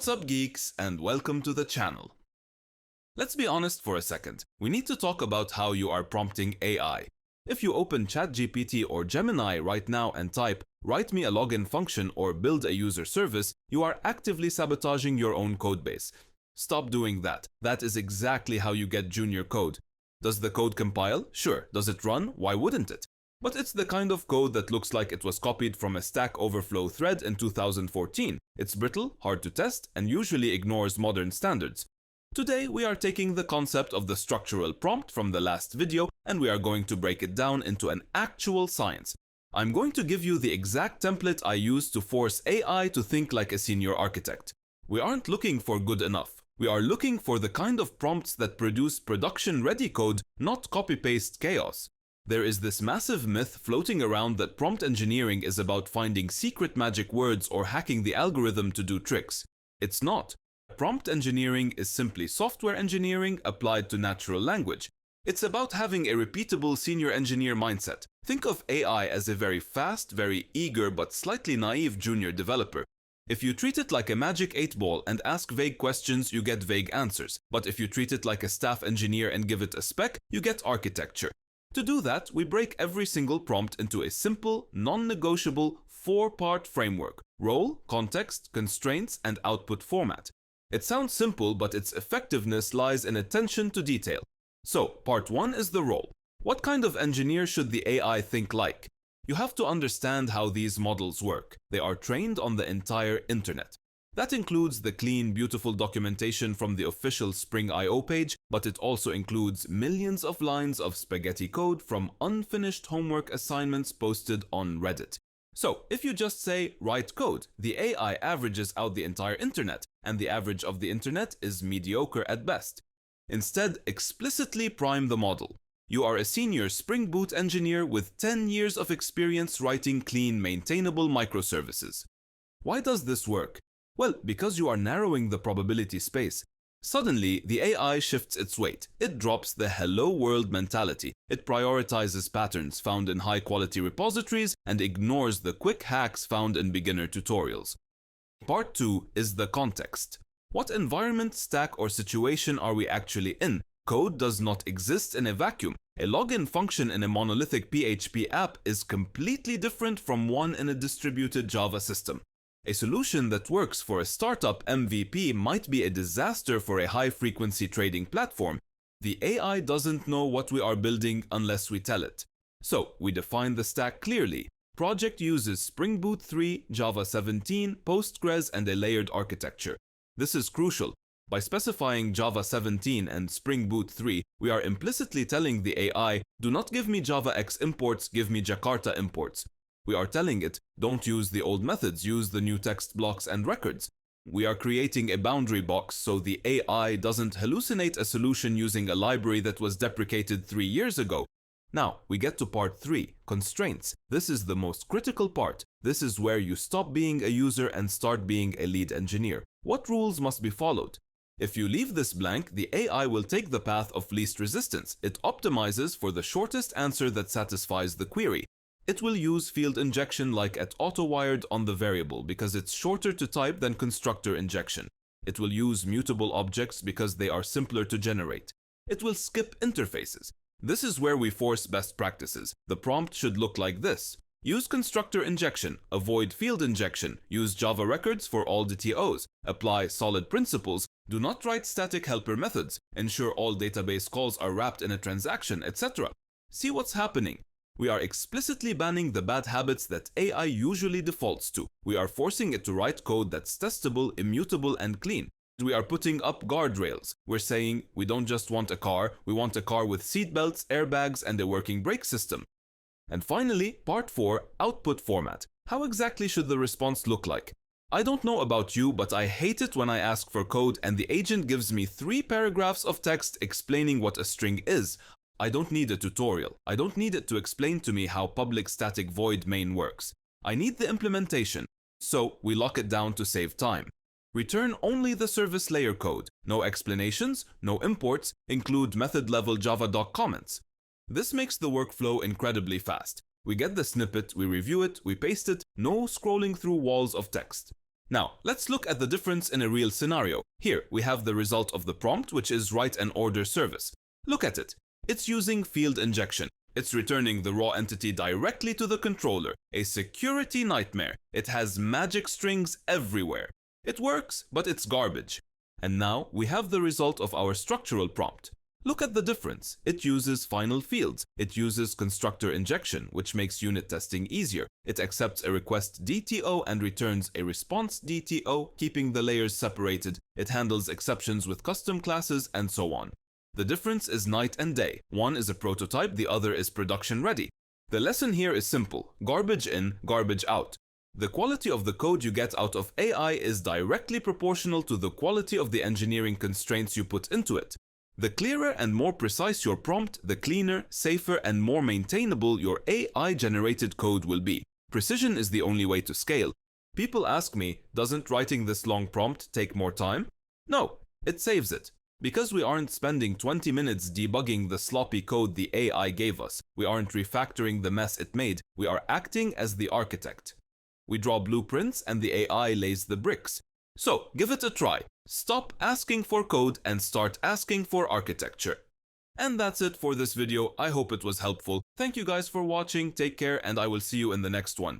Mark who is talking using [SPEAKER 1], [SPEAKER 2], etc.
[SPEAKER 1] What's up, geeks, and welcome to the channel. Let's be honest for a second. We need to talk about how you are prompting AI. If you open ChatGPT or Gemini right now and type, "Write me a login function" or "build a user service," you are actively sabotaging your own codebase. Stop doing that. That is exactly how you get junior code. Does the code compile? Sure. Does it run? Why wouldn't it? But it's the kind of code that looks like it was copied from a Stack Overflow thread in 2014. It's brittle, hard to test, and usually ignores modern standards. Today, we are taking the concept of the structural prompt from the last video, and we are going to break it down into an actual science. I'm going to give you the exact template I use to force AI to think like a senior architect. We aren't looking for good enough. We are looking for the kind of prompts that produce production-ready code, not copy-paste chaos. There is this massive myth floating around that prompt engineering is about finding secret magic words or hacking the algorithm to do tricks. It's not. Prompt engineering is simply software engineering applied to natural language. It's about having a repeatable senior engineer mindset. Think of AI as a very fast, very eager, but slightly naive junior developer. If you treat it like a magic 8-ball and ask vague questions, you get vague answers. But if you treat it like a staff engineer and give it a spec, you get architecture. To do that, we break every single prompt into a simple, non-negotiable 4-part framework: role, context, constraints, and output format. It sounds simple, but its effectiveness lies in attention to detail. So, part 1 is the role. What kind of engineer should the AI think like? You have to understand how these models work. They are trained on the entire internet. That includes the clean, beautiful documentation from the official Spring I/O page, but it also includes millions of lines of spaghetti code from unfinished homework assignments posted on Reddit. So, if you just say, "write code," the AI averages out the entire internet, and the average of the internet is mediocre at best. Instead, explicitly prime the model. You are a senior Spring Boot engineer with 10 years of experience writing clean, maintainable microservices. Why does this work? Well, because you are narrowing the probability space. Suddenly, the AI shifts its weight. It drops the "hello world" mentality. It prioritizes patterns found in high-quality repositories and ignores the quick hacks found in beginner tutorials. Part 2 is the context. What environment, stack, or situation are we actually in? Code does not exist in a vacuum. A login function in a monolithic PHP app is completely different from one in a distributed Java system. A solution that works for a startup MVP might be a disaster for a high-frequency trading platform. The AI doesn't know what we are building unless we tell it. So, we define the stack clearly. Project uses Spring Boot 3, Java 17, Postgres, and a layered architecture. This is crucial. By specifying Java 17 and Spring Boot 3, we are implicitly telling the AI, "Do not give me JavaX imports, give me Jakarta imports." We are telling it, "Don't use the old methods, use the new text blocks and records." We are creating a boundary box so the AI doesn't hallucinate a solution using a library that was deprecated 3 years ago. Now, we get to part 3, constraints. This is the most critical part. This is where you stop being a user and start being a lead engineer. What rules must be followed? If you leave this blank, the AI will take the path of least resistance. It optimizes for the shortest answer that satisfies the query. It will use field injection like at AutoWired on the variable because it's shorter to type than constructor injection. It will use mutable objects because they are simpler to generate. It will skip interfaces. This is where we force best practices. The prompt should look like this. Use constructor injection, avoid field injection, use Java records for all DTOs, apply solid principles, do not write static helper methods, ensure all database calls are wrapped in a transaction, etc. See what's happening? We are explicitly banning the bad habits that AI usually defaults to. We are forcing it to write code that's testable, immutable, and clean. We are putting up guardrails. We're saying, we don't just want a car, we want a car with seatbelts, airbags, and a working brake system. And finally, part 4, output format. How exactly should the response look like? I don't know about you, but I hate it when I ask for code and the agent gives me 3 paragraphs of text explaining what a string is. I don't need a tutorial. I don't need it to explain to me how public static void main works. I need the implementation. So we lock it down to save time. Return only the service layer code. No explanations, no imports, include method level Java.doc comments. This makes the workflow incredibly fast. We get the snippet, we review it, we paste it, no scrolling through walls of text. Now, let's look at the difference in a real scenario. Here, we have the result of the prompt, which is write an order service. Look at it. It's using field injection. It's returning the raw entity directly to the controller. A security nightmare. It has magic strings everywhere. It works, but it's garbage. And now, we have the result of our structural prompt. Look at the difference. It uses final fields. It uses constructor injection, which makes unit testing easier. It accepts a request DTO and returns a response DTO, keeping the layers separated. It handles exceptions with custom classes, and so on. The difference is night and day. One is a prototype, the other is production ready. The lesson here is simple. Garbage in, garbage out. The quality of the code you get out of AI is directly proportional to the quality of the engineering constraints you put into it. The clearer and more precise your prompt, the cleaner, safer, and more maintainable your AI-generated code will be. Precision is the only way to scale. People ask me, doesn't writing this long prompt take more time? No, it saves it. Because we aren't spending 20 minutes debugging the sloppy code the AI gave us, we aren't refactoring the mess it made, we are acting as the architect. We draw blueprints and the AI lays the bricks. So, give it a try. Stop asking for code and start asking for architecture. And that's it for this video. I hope it was helpful. Thank you guys for watching, take care, and I will see you in the next one.